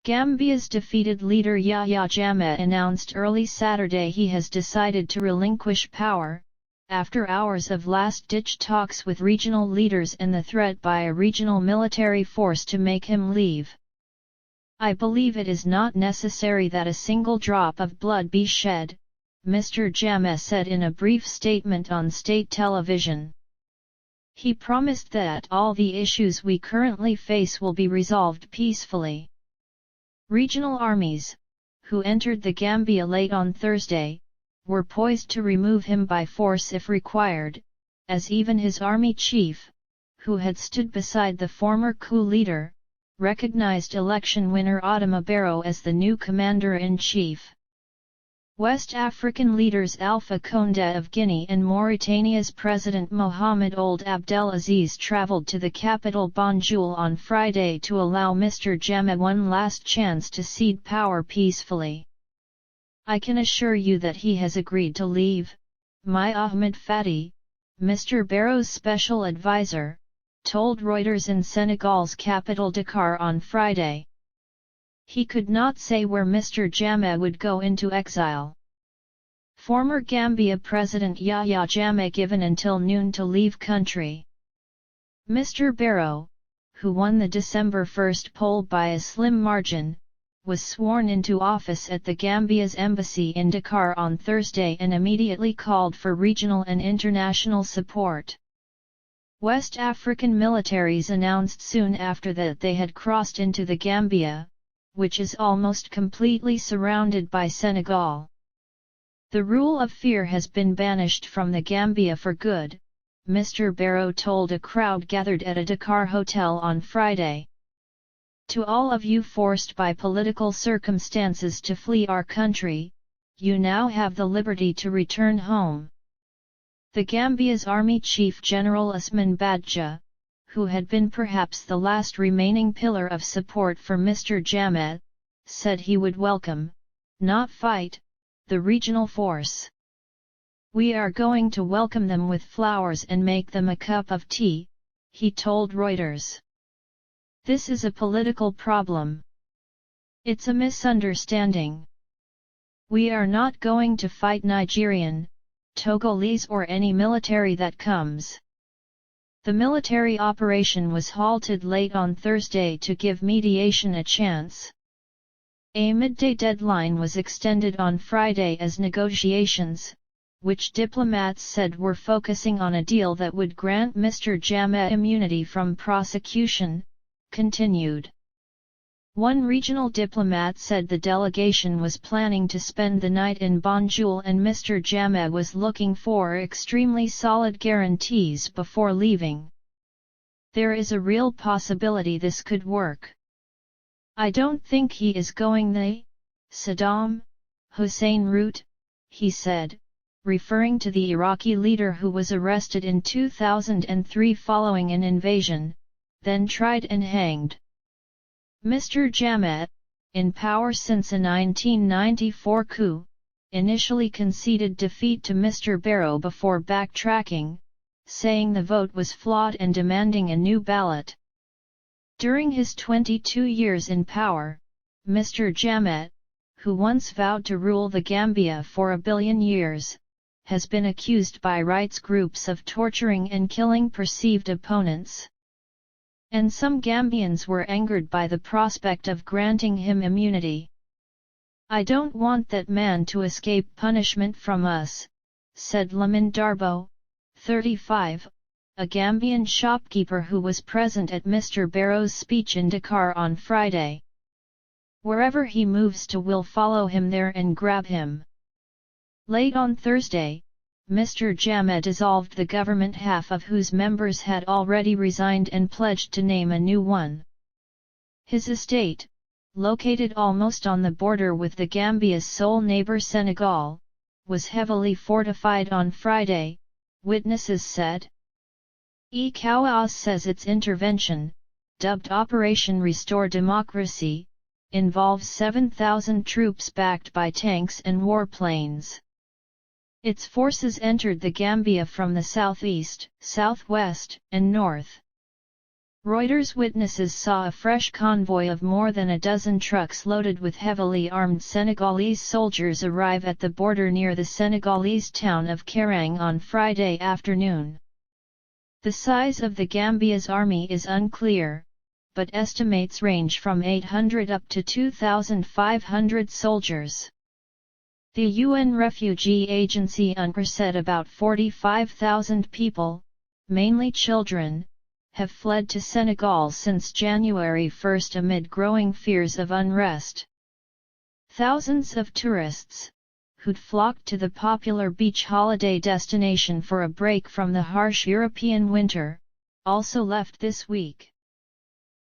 Gambia's defeated leader Yahya Jammeh announced early Saturday he has decided to relinquish power, after hours of last-ditch talks with regional leaders and the threat by a regional military force to make him leave. "I believe it is not necessary that a single drop of blood be shed," Mr. Jammeh said in a brief statement on state television. He promised that all the issues we currently face will be resolved peacefully. Regional armies, who entered the Gambia late on Thursday, were poised to remove him by force if required, as even his army chief, who had stood beside the former coup leader, recognized election winner Adama Barrow as the new commander-in-chief. West African leaders Alpha Condé of Guinea and Mauritania's President Mohamed Ould Abdelaziz traveled to the capital Banjul on Friday to allow Mr. Jammeh one last chance to cede power peacefully. "I can assure you that he has agreed to leave," Mai Ahmed Fati, Mr. Barrow's special advisor, told Reuters in Senegal's capital Dakar on Friday. He could not say where Mr. Jammeh would go into exile. Former Gambia President Yahya Jammeh given until noon to leave country. Mr. Barrow, who won the December 1 poll by a slim margin, was sworn into office at the Gambia's embassy in Dakar on Thursday and immediately called for regional and international support. West African militaries announced soon after that they had crossed into the Gambia, which is almost completely surrounded by Senegal. "The rule of fear has been banished from the Gambia for good," Mr. Barrow told a crowd gathered at a Dakar hotel on Friday. "To all of you forced by political circumstances to flee our country, you now have the liberty to return home." The Gambia's Army Chief General Usman Badja, who had been perhaps the last remaining pillar of support for Mr. Jammeh, said he would welcome, not fight, the regional force. "We are going to welcome them with flowers and make them a cup of tea," he told Reuters. "This is a political problem. It's a misunderstanding. We are not going to fight Nigerian, Togolese or any military that comes." The military operation was halted late on Thursday to give mediation a chance. A midday deadline was extended on Friday as negotiations, which diplomats said were focusing on a deal that would grant Mr. Jammeh immunity from prosecution, continued. One regional diplomat said the delegation was planning to spend the night in Banjul and Mr. Jammeh was looking for extremely solid guarantees before leaving. "There is a real possibility this could work. I don't think he is going the Saddam Hussein route," he said, referring to the Iraqi leader who was arrested in 2003 following an invasion, then tried and hanged. Mr. Jammeh, in power since a 1994 coup, initially conceded defeat to Mr. Barrow before backtracking, saying the vote was flawed and demanding a new ballot. During his 22 years in power, Mr. Jammeh, who once vowed to rule the Gambia for a billion years, has been accused by rights groups of torturing and killing perceived opponents. And some Gambians were angered by the prospect of granting him immunity. "I don't want that man to escape punishment from us," said Lamin Darbo, 35, a Gambian shopkeeper who was present at Mr. Barrow's speech in Dakar on Friday. "Wherever he moves to, we'll follow him there and grab him." Late on Thursday, Mr. Jammeh dissolved the government, half of whose members had already resigned and pledged to name a new one. His estate, located almost on the border with the Gambia's sole neighbor Senegal, was heavily fortified on Friday, witnesses said. ECOWAS says its intervention, dubbed Operation Restore Democracy, involves 7,000 troops backed by tanks and warplanes. Its forces entered the Gambia from the southeast, southwest, and north. Reuters witnesses saw a fresh convoy of more than a dozen trucks loaded with heavily armed Senegalese soldiers arrive at the border near the Senegalese town of Karang on Friday afternoon. The size of the Gambia's army is unclear, but estimates range from 800 up to 2,500 soldiers. The UN refugee agency UNRWA said about 45,000 people, mainly children, have fled to Senegal since January 1 amid growing fears of unrest. Thousands of tourists, who'd flocked to the popular beach holiday destination for a break from the harsh European winter, also left this week.